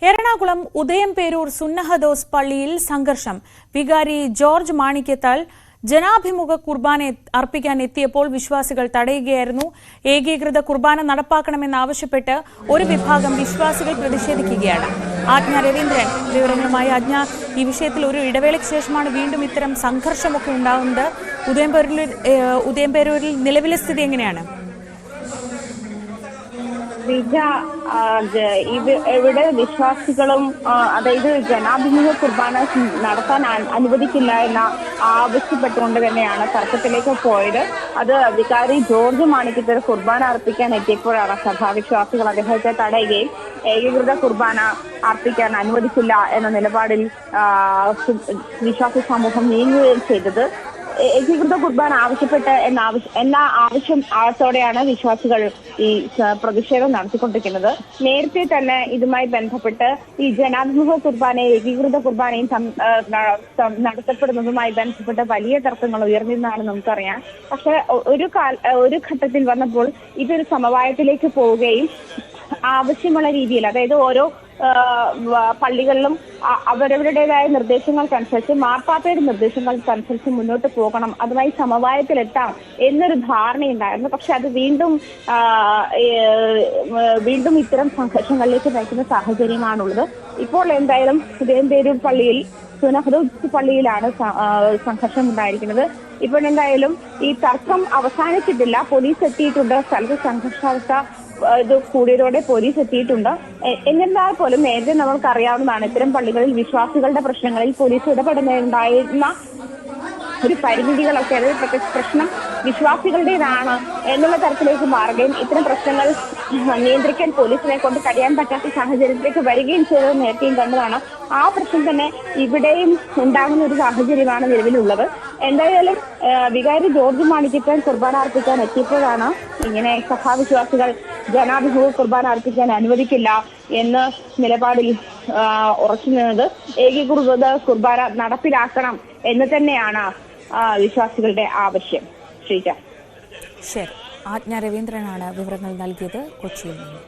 എറണാകുളം ഉദയംപേരൂർ സുന്നഹദോസ് പള്ളിയിൽ സംഘർഷം. വികാരി ജോർജ് മാണിക്യത്താൽ ജനാഭിമുഖ കുർബാന അർപ്പിക്കാൻ എത്തിയപ്പോൾ വിശ്വാസികൾ തടയുകയായിരുന്നു. ഏകീകൃത കുർബാന നടപ്പാക്കണമെന്നാവശ്യപ്പെട്ട് ഒരു വിഭാഗം വിശ്വാസികൾ പ്രതിഷേധിക്കുകയാണ്. ആജ്ഞ രവീന്ദ്രൻ വിവരങ്ങളുമായി. ആജ്ഞ, ഈ വിഷയത്തിൽ ഒരു ഇടവേളയ്ക്ക് ശേഷമാണ് വീണ്ടും ഇത്തരം സംഘർഷമൊക്കെ ഉണ്ടാകുന്നത്. ഉദയംപേരൂരിൽ നിലവിലെ സ്ഥിതി എങ്ങനെയാണ്? ഇവിടെ വിശ്വാസികളും അതായത് ജനാഭിമുഖ കുർബാന നടത്താൻ അനുവദിക്കില്ല എന്ന ആവശ്യപ്പെട്ടുകൊണ്ട് തന്നെയാണ് തർക്കത്തിലേക്ക് പോയത്. അത് വികാരി ജോർജ് മാണിക്യത്തിൽ കുർബാന അർപ്പിക്കാൻ എത്തിയപ്പോഴാണ് സഭാവിശ്വാസികൾ അദ്ദേഹത്തെ തടയുകയും ഏകീകൃത കുർബാന അർപ്പിക്കാൻ അനുവദിക്കില്ല എന്ന നിലപാടിൽ വിശ്വാസി സമൂഹം നീങ്ങുകയും ചെയ്തത്. ഏകീകൃത കുർബാന ആവശ്യപ്പെട്ട് എന്ന ആവശ്യത്തോടെയാണ് വിശ്വാസികൾ ഈ പ്രതിഷേധം നടത്തിക്കൊണ്ടിരിക്കുന്നത്. നേരത്തെ തന്നെ ഇതുമായി ബന്ധപ്പെട്ട് ഈ ജനാഭിമുഖ കുർബാനയും ഏകീകൃത കുർബാനയും നടത്തപ്പെടുന്നതുമായി ബന്ധപ്പെട്ട് വലിയ തർക്കങ്ങൾ ഉയർന്നിരുന്നതാണ് നമുക്കറിയാം. പക്ഷെ ഒരു ഘട്ടത്തിൽ വന്നപ്പോൾ ഇതൊരു സമവായത്തിലേക്ക് പോവുകയും ആവശ്യമുള്ള രീതിയിൽ, അതായത് ഓരോ പള്ളികളിലും അവരവരുടേതായ നിർദ്ദേശങ്ങൾക്കനുസരിച്ച് മാർപ്പാപ്പയുടെ നിർദ്ദേശങ്ങൾക്കനുസരിച്ച് മുന്നോട്ട് പോകണം, അതുമായി സമവായത്തിലെത്താം എന്നൊരു ധാരണയുണ്ടായിരുന്നു. പക്ഷെ അത് വീണ്ടും ഇത്തരം സംഘർഷങ്ങളിലേക്ക് നയിക്കുന്ന സാഹചര്യമാണുള്ളത്. ഇപ്പോൾ എന്തായാലും ഉദയംപേരൂർ പള്ളിയിൽ സുന്നഹദോസ് പള്ളിയിലാണ് സംഘർഷം ഉണ്ടായിരിക്കുന്നത്. ഇപ്പോൾ എന്തായാലും ഈ തർക്കം അവസാനിച്ചിട്ടില്ല. പോലീസ് എത്തിയിട്ടുണ്ട്. സ്ഥലത്ത് സംഘർഷാവസ്ഥ ഇത് കൂടിയതോടെ പോലീസ് എത്തിയിട്ടുണ്ട്. എന്നിരുന്നാൽ പോലും നേരത്തെ നമ്മൾക്ക് അറിയാവുന്നതാണ്, ഇത്തരം പള്ളികളിൽ വിശ്വാസികളുടെ പ്രശ്നങ്ങളിൽ പോലീസ് ഇടപെടുന്നുണ്ടായിരുന്ന ഒരു പരിമിതികളൊക്കെ, അതായത് പ്രശ്നം വിശ്വാസികളുടേതാണ് എന്നുള്ള തരത്തിലേക്ക് മാറുകയും ഇത്തരം പ്രശ്നങ്ങൾ നിയന്ത്രിക്കാൻ പോലീസിനെ കൊണ്ട് കഴിയാൻ പറ്റാത്ത സാഹചര്യത്തിലേക്ക് വരികയും ചെയ്തത് നേരത്തെയും കണ്ടതാണ്. ആ പ്രശ്നം തന്നെ ഇവിടെയും ഉണ്ടാകുന്ന ഒരു സാഹചര്യമാണ് നിലവിലുള്ളത്. എന്തായാലും വികാരി ജോർജ് മാണിക്യത്താൻ കുർബാന അർപ്പിക്കാൻ എത്തിയപ്പോഴാണ് ഇങ്ങനെ സഭാവിശ്വാസികൾ ജനാഭിമുഖ കുർബാന അർപ്പിക്കാൻ അനുവദിക്കില്ല എന്ന് നിലപാടിൽ ഉറച്ചു നിന്നത്. ഏകീകൃത കുർബാന നടപ്പിലാക്കണം എന്ന് തന്നെയാണ് വിശ്വാസികളുടെ ആവശ്യം. ശരി, ആജ്ഞ രവീന്ദ്രനാണ് വിവരങ്ങൾ നൽകിയത് കൊച്ചിയിൽ നിന്ന്.